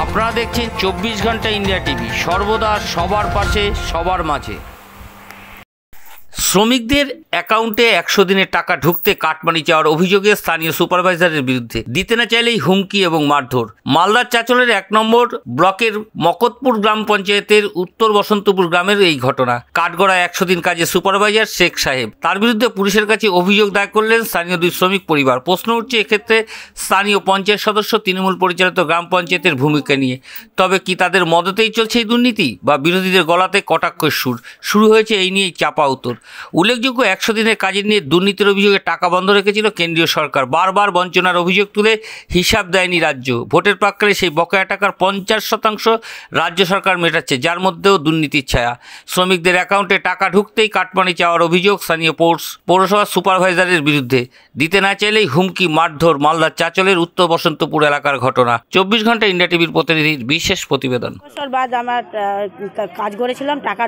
আপনারা দেখছেন 24 ঘন্টা ইন্ডিয়া টিভি, সর্বদা সবার পাশে সবার মাঝে। শ্রমিকদের অ্যাকাউন্টে 100 দিনের টাকা ঢুকতে কাটমানি চাওয়ার অভিযোগে স্থানীয় সুপারভাইজারের বিরুদ্ধে দিতে না চাইলেই হুমকি এবং মারধর। মালদার চাঁচলের 1 নম্বর ব্লকের মকতপুর গ্রাম পঞ্চায়েতের উত্তর বসন্তপুর গ্রামের এই ঘটনা। কাঠগড়ায় 100 দিন কাজে সুপারভাইজার শেখ সাহেব, তার বিরুদ্ধে পুলিশের কাছে অভিযোগ দায়ের করলেন স্থানীয় 2 শ্রমিক পরিবার। প্রশ্ন উঠছে এক্ষেত্রে স্থানীয় পঞ্চায়েত সদস্য তৃণমূল পরিচালিত গ্রাম পঞ্চায়েতের ভূমিকা নিয়ে। তবে কি তাদের মদতেই চলছে এই দুর্নীতি, বা বিরোধীদের গলাতে কটাক্ষের সুর? শুরু হয়েছে এই নিয়েই চাপা উত্তর। উল্লেখযোগ্য, 100 দিনের কাজের নিয়ে দুর্নীতির অভিযোগে টাকা বন্ধ রেখেছিল কেন্দ্রীয় সরকার। বারবার বঞ্চনার অভিযোগ তুলে হিসাব দেয়নি রাজ্য। ভোটের প্রাক্কালে সেই বকেয়া টাকার 50% রাজ্য সরকার মেটাচ্ছে, যার মধ্যেও দুর্নীতির ছায়া। শ্রমিকদের অ্যাকাউন্টে টাকা ঢুকতেই কাটমানি চাওয়ার অভিযোগ স্থানীয় পৌরসভার সুপারভাইজারের বিরুদ্ধে। দিতে না চাইলেই হুমকি, মারধর। মালদার চাঁচলের উত্তর বসন্তপুর এলাকার ঘটনা। 24 ঘন্টা ইন্ডিয়া টিভির প্রতিনিধির বিশেষ প্রতিবেদন। বছর বাদ আমার কাজ করেছিলাম, টাকা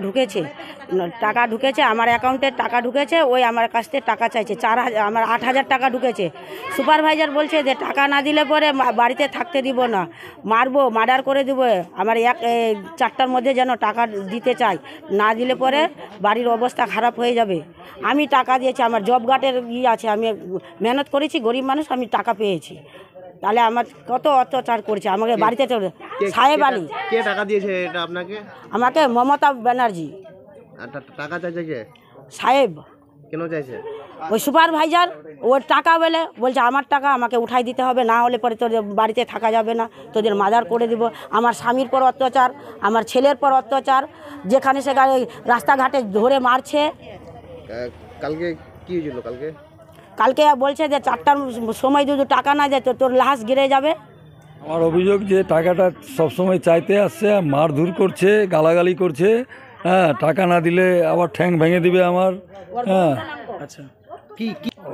ঢুকেছে আমার অ্যাকাউন্টে, টাকা ঢুকেছে। ওই আমার কাছ থেকে টাকা চাইছে 4,000, আমার 8,000 টাকা ঢুকেছে। সুপারভাইজার বলছে যে টাকা না দিলে পরে বাড়িতে থাকতে দিব না, মারবো, মার্ডার করে দেবো। আমার 4টার মধ্যে যেন টাকা দিতে চাই, না দিলে পরে বাড়ির অবস্থা খারাপ হয়ে যাবে। আমি টাকা দিয়েছি, আমার জব কার্ডের আছে, আমি মেহনত করেছি, গরিব মানুষ, আমি টাকা পেয়েছি। তাহলে আমার কত অত্যাচার করেছে আমাকে বাড়িতে। সাহেব আলী। কে টাকা দিয়েছে এটা আপনাকে? আমাকে মমতা ব্যানার্জি। টাকা চাইছে কে? সাহেব। কেন চাইছে? ওই সুপারভাইজার ওর টাকা বলছে আমার টাকা আমাকে উঠাই দিতে হবে, না হলে পরে তোদের বাড়িতে থাকা যাবে না, তোদের মার্ডার করে দিব। আমার স্বামীর পর অত্যাচার, আমার ছেলের পর অত্যাচার, যেখানে সেখানে রাস্তাঘাটে ধরে মারছে। কালকে কি হয়েছিল? কালকে বলছে যে 4টার সময় যদি টাকা না দেয় তো তোর লাশ গিরে যাবে। আমার অভিযোগ যে টাকাটা সবসময় চাইতে আসছে, মারধর করছে, গালাগালি করছে। হ্যাঁ, টাকা না দিলে আবার ঠ্যাং ভেঙে দিবে আমার। হ্যাঁ, আচ্ছা, কি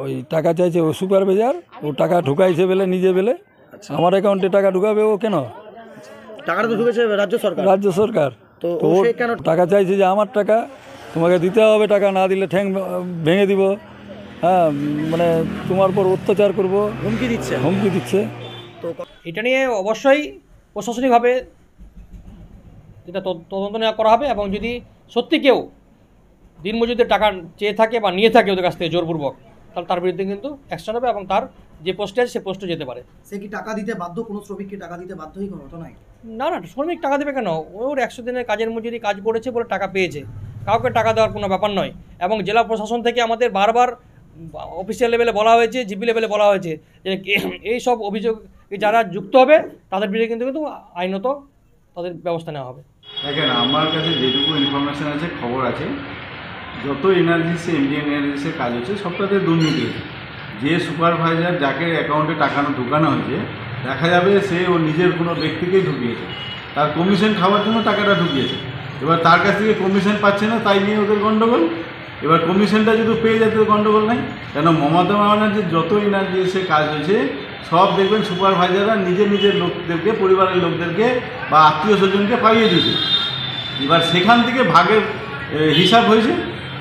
ওই টাকা চাইছে ও সুপারভাইজার, ও টাকা ঢুকাইছে বলে নিজে বলে। আমার অ্যাকাউন্টে টাকা ঢুকাবে ও কেন? টাকাটা তো ঢুকেছে রাজ্য সরকার। তো ও কেন টাকা চাইছে যে আমার টাকা তোমাকে দিতে হবে, টাকা না দিলে ঠ্যাং ভেঙে দিব। হ্যাঁ, মানে তোমার পর অত্যাচার করব, হুমকি দিচ্ছে। তো এটা নিয়ে অবশ্যই প্রশাসনিকভাবে যেটা তদন্ত নেওয়া করা হবে, এবং যদি সত্যি কেউ দিনমজুরদের টাকা চেয়ে থাকে বা নিয়ে থাকে ওদের কাছ থেকে জোরপূর্বক, তাহলে তার বিরুদ্ধে কিন্তু অ্যাকশন হবে, এবং তার যে পোস্টে আছে সে পোস্টে যেতে পারে। সে কি টাকা দিতে বাধ্য? কোনো শ্রমিক কি টাকা দিতে বাধ্যই কোনো তো নয়? না, শ্রমিক টাকা দেবে কেন? ওর 100 দিনের কাজের মজুরি কাজ করেছে বলে টাকা পেয়েছে, কাউকে টাকা দেওয়ার কোনো ব্যাপার নয়। এবং জেলা প্রশাসন থেকে আমাদের বারবার অফিসিয়াল লেভেলে বলা হয়েছে, জিপি লেভেলে বলা হয়েছে যে এই সব অভিযোগ যারা যুক্ত হবে তাদের বিরুদ্ধে কিন্তু আইনত তাদের ব্যবস্থা নেওয়া হবে। দেখেন, আমার কাছে যেটুকু ইনফরমেশান আছে, খবর আছে, যত এনার্জিসে ইন্ডিয়ান এনার্জিসে কাজ হচ্ছে সবটাতে দুর্নীতি হয়েছে। যে সুপারভাইজার যাকে অ্যাকাউন্টে টাকা ঢুকানো হয়েছে, দেখা যাবে সে ওর নিজের কোনো ব্যক্তিকেই ঢুকিয়েছে, তার কমিশন খাওয়ার জন্য টাকাটা ঢুকিয়েছে। এবার তার কাছ থেকে কমিশন পাচ্ছে না, তাই নিয়ে ওদের গণ্ডগোল। এবার কমিশনটা যদি পেয়ে যায় তো গণ্ডগোল নাই। কেন মমতা ব্যানার্জির যত এনার্জিসে কাজ হয়েছে সব দেখবেন সুপারভাইজাররা নিজের লোকদেরকে, পরিবারের লোকদেরকে বা আত্মীয় স্বজনকে পাইয়ে দিয়েছে। এবার সেখান থেকে ভাগের হিসাব হয়েছে,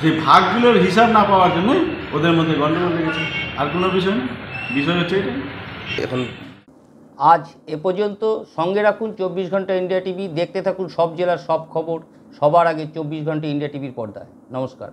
যে ভাগগুলোর হিসাব না পাওয়ার জন্য ওদের মধ্যে গণ্ডগোল লেগেছে, আর কোনো বিষয় না। বিষয় হচ্ছে এটা। এখন আজ এ পর্যন্ত। সঙ্গে রাখুন 24 ঘন্টা ইন্ডিয়া টিভি। দেখতে থাকুন সব জেলার সব খবর সবার আগে 24 ঘন্টা ইন্ডিয়া টিভির পর্দায়। নমস্কার।